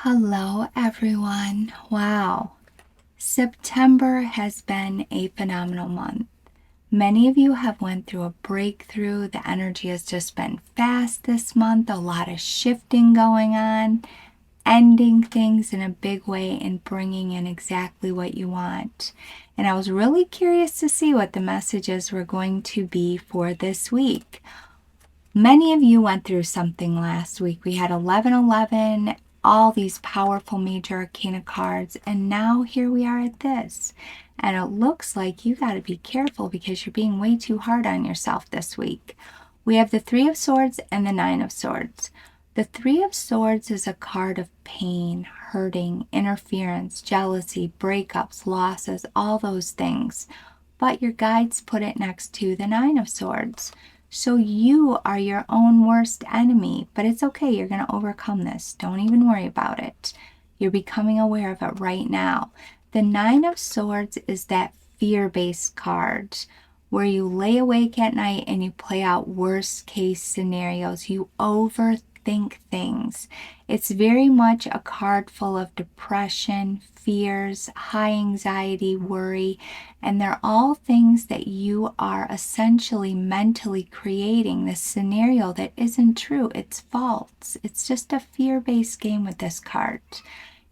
Hello, everyone. Wow. September has been a phenomenal month. Many of you have went through a breakthrough. The energy has just been fast this month. A lot of shifting going on, ending things in a big way and bringing in exactly what you want. And I was really curious to see what the messages were going to be for this week. Many of you went through something last week. We had 1111, all these powerful major arcana cards, and now here we are at this. And it looks like you got to be careful because you're being way too hard on yourself this week. We have the Three of Swords and the Nine of Swords. The Three of Swords is a card of pain, hurting, interference, jealousy, breakups, losses, all those things. But your guides put it next to the Nine of Swords. So you are your own worst enemy, but it's okay. You're going to overcome this. Don't even worry about it. You're becoming aware of it right now. The Nine of Swords is that fear-based card where you lay awake at night and you play out worst case scenarios. You overthink things. It's very much a card full of depression, fears, high anxiety, worry, and they're all things that you are essentially mentally creating this scenario that isn't true. It's false. It's just a fear-based game with this card.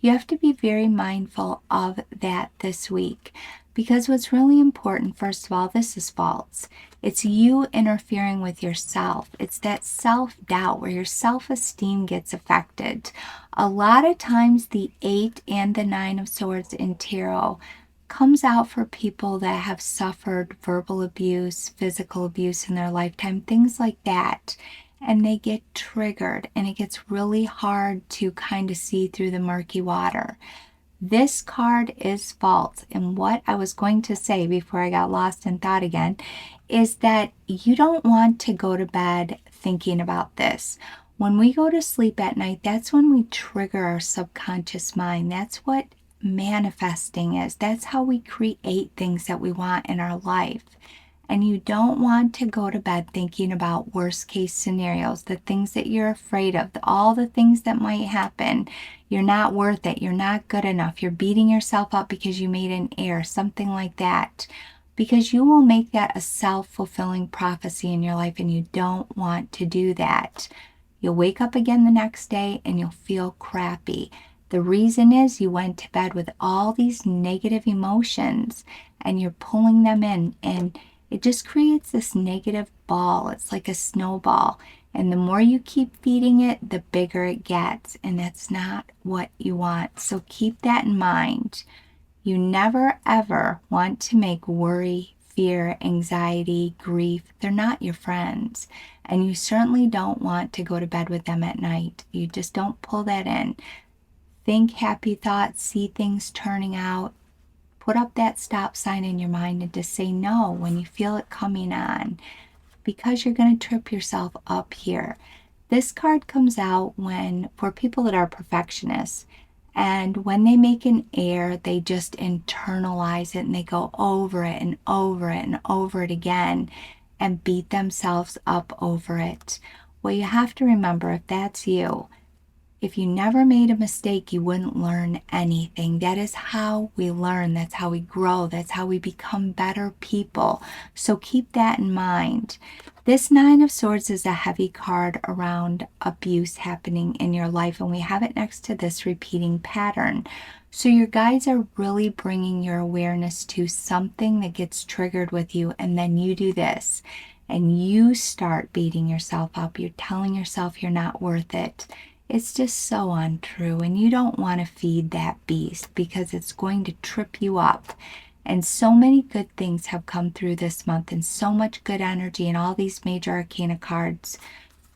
You have to be very mindful of that this week because what's really important, first of all, this is false. It's you interfering with yourself. It's that self-doubt where your self-esteem gets affected. A lot of times the 8 and the 9 of Swords in tarot comes out for people that have suffered verbal abuse, physical abuse in their lifetime, things like that. And they get triggered and it gets really hard to kind of see through the murky water. This card is false. And what I was going to say before I got lost in thought again is that you don't want to go to bed thinking about this. When we go to sleep at night, that's when we trigger our subconscious mind. That's what manifesting is. That's how we create things that we want in our life. And you don't want to go to bed thinking about worst case scenarios, the things that you're afraid of, all the things that might happen. You're not worth it. You're not good enough. You're beating yourself up because you made an error, something like that. Because you will make that a self-fulfilling prophecy in your life, and you don't want to do that. You'll wake up again the next day and you'll feel crappy. The reason is you went to bed with all these negative emotions and you're pulling them in, and it just creates this negative ball. It's like a snowball. And the more you keep feeding it, the bigger it gets. And that's not what you want. So keep that in mind. You never, ever want to make worry, fear, anxiety, grief. They're not your friends. And you certainly don't want to go to bed with them at night. You just don't pull that in. Think happy thoughts, see things turning out. Put up that stop sign in your mind and just say no when you feel it coming on, because you're going to trip yourself up here. This card comes out when, for people that are perfectionists, and when they make an error, they just internalize it and they go over it and over it and over it again and beat themselves up over it. Well, you have to remember, if that's you, if you never made a mistake, you wouldn't learn anything. That is how we learn. That's how we grow. That's how we become better people. So keep that in mind. This Nine of Swords is a heavy card around abuse happening in your life, and we have it next to this repeating pattern. So your guides are really bringing your awareness to something that gets triggered with you, and then you do this, and you start beating yourself up. You're telling yourself you're not worth it. It's just so untrue, and you don't want to feed that beast because it's going to trip you up. And so many good things have come through this month, and so much good energy and all these major arcana cards.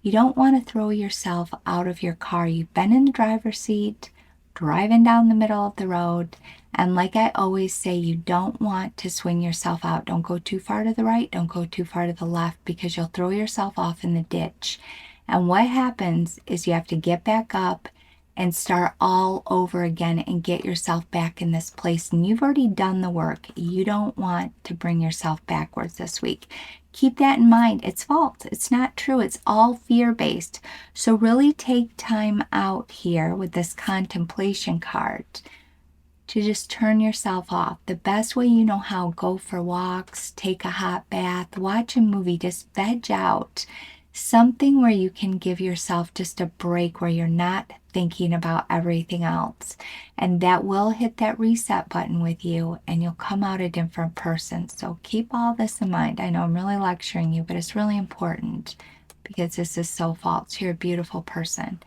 You don't want to throw yourself out of your car. You've been in the driver's seat, driving down the middle of the road, and like I always say, you don't want to swing yourself out. Don't go too far to the right, don't go too far to the left, because you'll throw yourself off in the ditch. And what happens is you have to get back up and start all over again and get yourself back in this place. And you've already done the work. You don't want to bring yourself backwards this week. Keep that in mind. It's false. It's not true. It's all fear-based. So really take time out here with this contemplation card to just turn yourself off. The best way you know how, go for walks, take a hot bath, watch a movie, just veg out. Something where you can give yourself just a break where you're not thinking about everything else. And that will hit that reset button with you and you'll come out a different person. So keep all this in mind. I know I'm really lecturing you, but it's really important because this is so false. You're a beautiful person.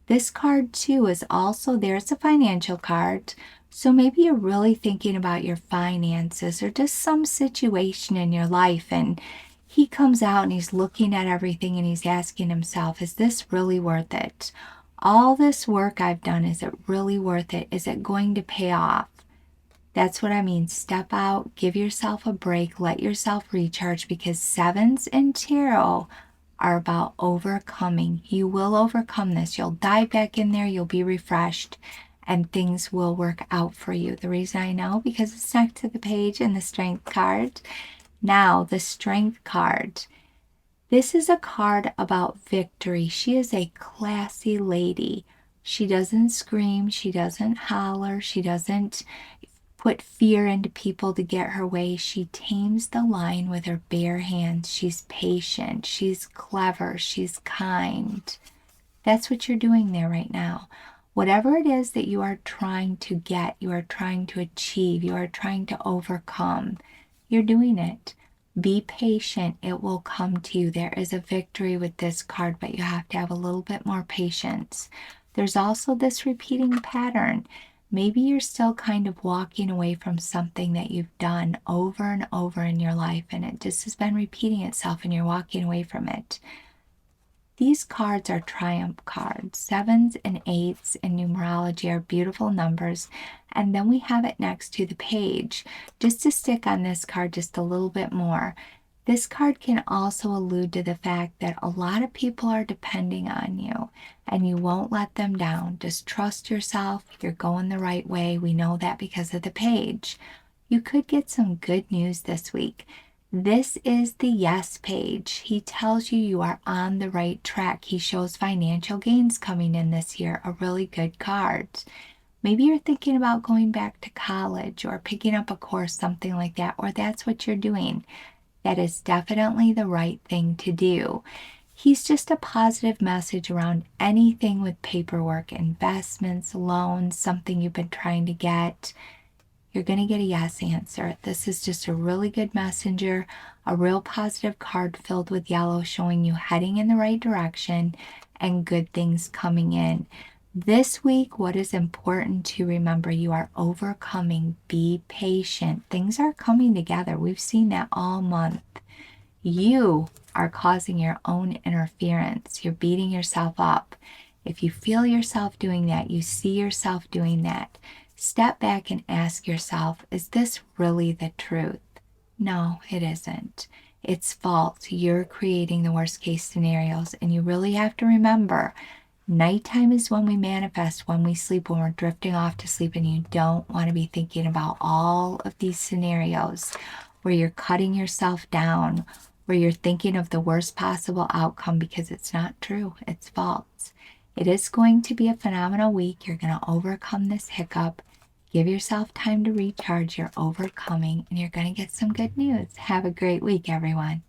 This card too is also, there's a financial card. So maybe you're really thinking about your finances or just some situation in your life, and he comes out and he's looking at everything and he's asking himself, is this really worth it? All this work I've done, is it really worth it? Is it going to pay off? That's what I mean. Step out, give yourself a break, let yourself recharge, because sevens in tarot are about overcoming. You will overcome this. You'll dive back in there, you'll be refreshed, and things will work out for you. The reason I know, because it's next to the page in the Strength card. Now, the Strength card. This is a card about victory. She is a classy lady. She doesn't scream. She doesn't holler. She doesn't put fear into people to get her way. She tames the lion with her bare hands. She's patient. She's clever. She's kind. That's what you're doing there right now. Whatever it is that you are trying to get, you are trying to achieve, you are trying to overcome, you're doing it. Be patient. It will come to you. There is a victory with this card, but you have to have a little bit more patience. There's also this repeating pattern. Maybe you're still kind of walking away from something that you've done over and over in your life, and it just has been repeating itself and you're walking away from it. These cards are triumph cards. Sevens and eights in numerology are beautiful numbers. And then we have it next to the page. Just to stick on this card just a little bit more, this card can also allude to the fact that a lot of people are depending on you and you won't let them down. Just trust yourself. You're going the right way. We know that because of the page. You could get some good news this week. This is the yes page. He tells you you are on the right track. He shows financial gains coming in this year, a really good card. Maybe you're thinking about going back to college or picking up a course, something like that, or that's what you're doing. That is definitely the right thing to do. He's just a positive message around anything with paperwork, investments, loans, something you've been trying to get. You're going to get a yes answer. This is just a really good messenger, a real positive card filled with yellow, showing you heading in the right direction and good things coming in. This week, what is important to remember, you are overcoming. Be patient. Things are coming together. We've seen that all month. You are causing your own interference. You're beating yourself up. If you feel yourself doing that, you see yourself doing that, step back and ask yourself, is this really the truth? No, it isn't. It's false. You're creating the worst case scenarios, and you really have to remember, nighttime is when we manifest, when we sleep, when we're drifting off to sleep, and you don't want to be thinking about all of these scenarios where you're cutting yourself down, where you're thinking of the worst possible outcome, because it's not true. It's false. It is going to be a phenomenal week. You're going to overcome this hiccup. Give yourself time to recharge. You're overcoming, and you're going to get some good news. Have a great week, everyone.